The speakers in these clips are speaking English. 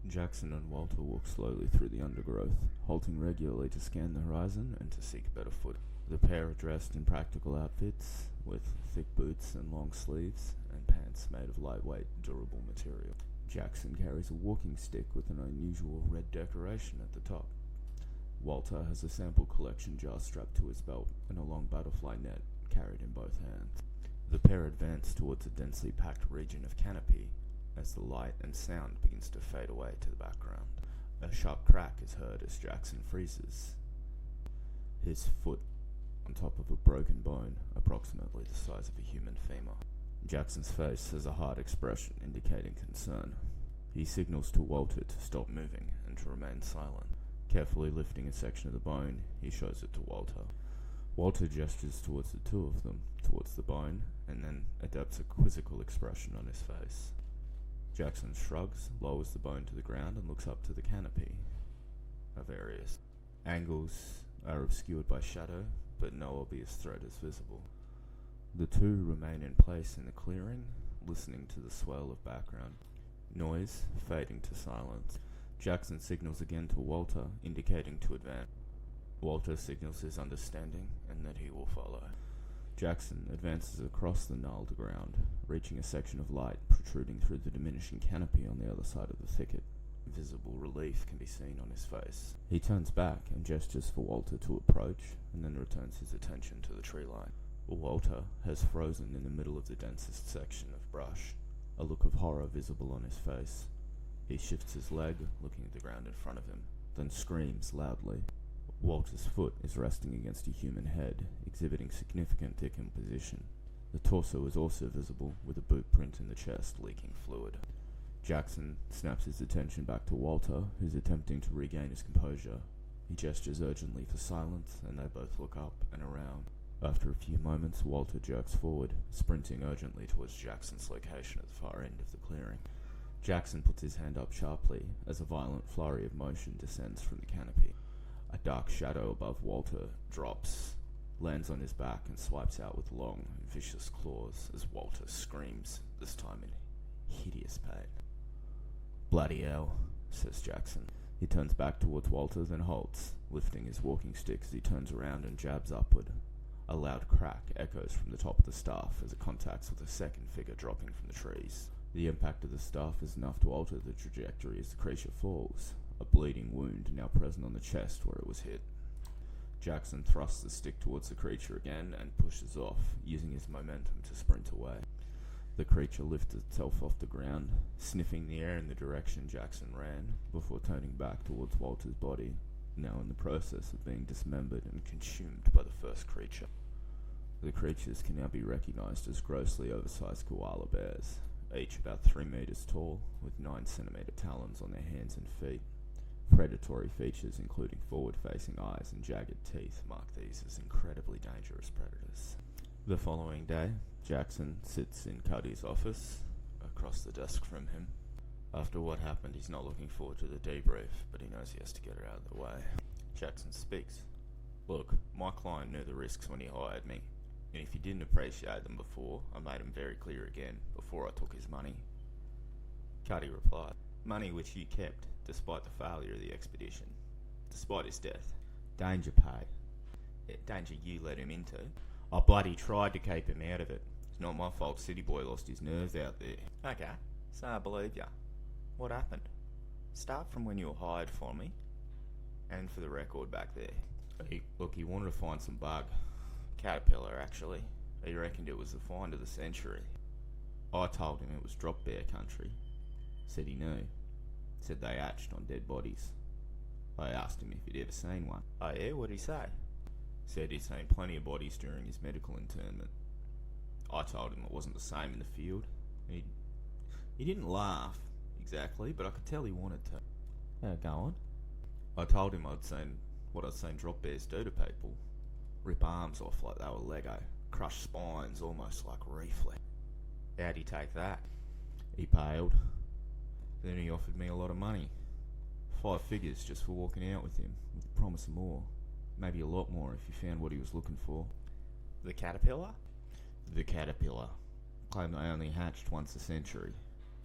Jackson and Walter walk slowly through the undergrowth, halting regularly to scan the horizon and to seek better foot. The pair are dressed in practical outfits, with thick boots and long sleeves, and pants made of lightweight, durable material. Jackson carries a walking stick with an unusual red decoration at the top. Walter has a sample collection jar strapped to his belt and a long butterfly net carried in both hands. The pair advance towards a densely packed region of canopy as the light and sound begins to fade away to the background. A sharp crack is heard as Jackson freezes, his foot on top of a broken bone approximately the size of a human femur. Jackson's face has a hard expression indicating concern. He signals to Walter to stop moving and to remain silent. Carefully lifting a section of the bone, he shows it to Walter. Walter gestures towards the two of them, towards the bone, and then adopts a quizzical expression on his face. Jackson shrugs, lowers the bone to the ground, and looks up to the canopy. Of various angles are obscured by shadow, but no obvious threat is visible. The two remain in place in the clearing, listening to the swell of background noise fading to silence. Jackson signals again to Walter, indicating to advance. Walter signals his understanding and that he will follow. Jackson advances across the gnarled ground, reaching a section of light protruding through the diminishing canopy on the other side of the thicket. Visible relief can be seen on his face. He turns back and gestures for Walter to approach, and then returns his attention to the tree line. Walter has frozen in the middle of the densest section of brush, a look of horror visible on his face. He shifts his leg, looking at the ground in front of him, then screams loudly. Walter's foot is resting against a human head, exhibiting significant decomposition. The torso is also visible, with a boot print in the chest leaking fluid. Jackson snaps his attention back to Walter, who's attempting to regain his composure. He gestures urgently for silence, and they both look up and around. After a few moments, Walter jerks forward, sprinting urgently towards Jackson's location at the far end of the clearing. Jackson puts his hand up sharply as a violent flurry of motion descends from the canopy. A dark shadow above Walter drops, lands on his back, and swipes out with long, vicious claws as Walter screams, this time in hideous pain. "Bloody hell," says Jackson. He turns back towards Walter, then halts, lifting his walking stick as he turns around and jabs upward. A loud crack echoes from the top of the staff as it contacts with a second figure dropping from the trees. The impact of the staff is enough to alter the trajectory as the creature falls, a bleeding wound now present on the chest where it was hit. Jackson thrusts the stick towards the creature again and pushes off, using his momentum to sprint away. The creature lifts itself off the ground, sniffing the air in the direction Jackson ran, before turning back towards Walter's body, now in the process of being dismembered and consumed by the first creature. The creatures can now be recognized as grossly oversized koala bears, each about 3 meters tall, with 9-centimeter talons on their hands and feet. Predatory features including forward-facing eyes and jagged teeth mark these as incredibly dangerous predators. The following day, Jackson sits in Cuddy's office, across the desk from him. After what happened, he's not looking forward to the debrief, but he knows he has to get it out of the way. Jackson speaks. "Look, my client knew the risks when he hired me, and if he didn't appreciate them before, I made him very clear again before I took his money." Cuddy replied, "Money which you kept, despite the failure of the expedition, despite his death. Danger pay. Danger you let him into. I bloody tried to keep him out of it. It's not my fault City Boy lost his nerve out there." "Okay, so I believe ya. What happened? Start from when you were hired for me, and for the record back there." He wanted to find some bug. Caterpillar, actually. He reckoned it was the find of the century. I told him it was drop bear country. Said he knew. Said they hatched on dead bodies. I asked him if he'd ever seen one. "Oh yeah, what'd he say?" Said he'd seen plenty of bodies during his medical internment. I told him it wasn't the same in the field. He didn't laugh, exactly, but I could tell he wanted to. Go on. I told him I'd seen what I'd seen drop bears do to people. Rip arms off like they were Lego. Crush spines almost like reflex. How'd he take that? He paled. Then he offered me a lot of money. 5 figures just for walking out with him, with the promise of more. Maybe a lot more if he found what he was looking for. The caterpillar? The caterpillar. Claimed they only hatched once a century.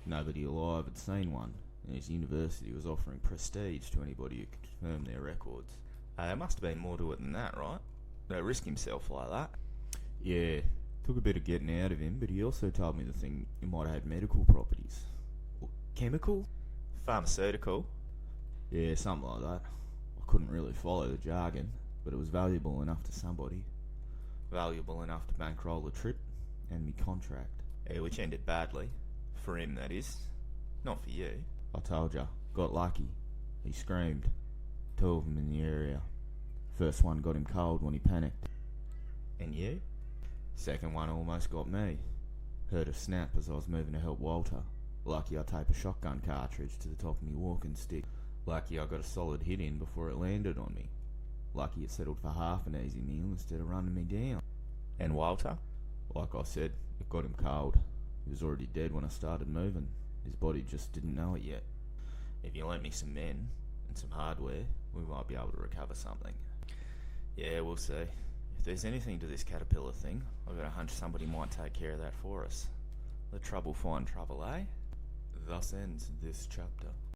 Nobody alive had seen one, and his university was offering prestige to anybody who could confirm their records. There must have been more to it than that, right? Don't risk himself like that. Yeah, took a bit of getting out of him, but he also told me the thing it might have medical properties. Chemical? Pharmaceutical? Yeah, something like that. I couldn't really follow the jargon, but it was valuable enough to somebody. Valuable enough to bankroll the trip. And me contract. Yeah, which ended badly. For him, that is. Not for you. I told ya, got lucky. He screamed. 2 of them in the area. First one got him cold when he panicked. And you? Second one almost got me. Heard a snap as I was moving to help Walter. Lucky I taped a shotgun cartridge to the top of me walking stick. Lucky I got a solid hit in before it landed on me. Lucky it settled for half an easy meal instead of running me down. And Walter? Like I said, it got him cold. He was already dead when I started moving. His body just didn't know it yet. If you lent me some men and some hardware, we might be able to recover something. Yeah, we'll see. If there's anything to this caterpillar thing, I've got a hunch somebody might take care of that for us. Let trouble find trouble, eh? Thus ends this chapter.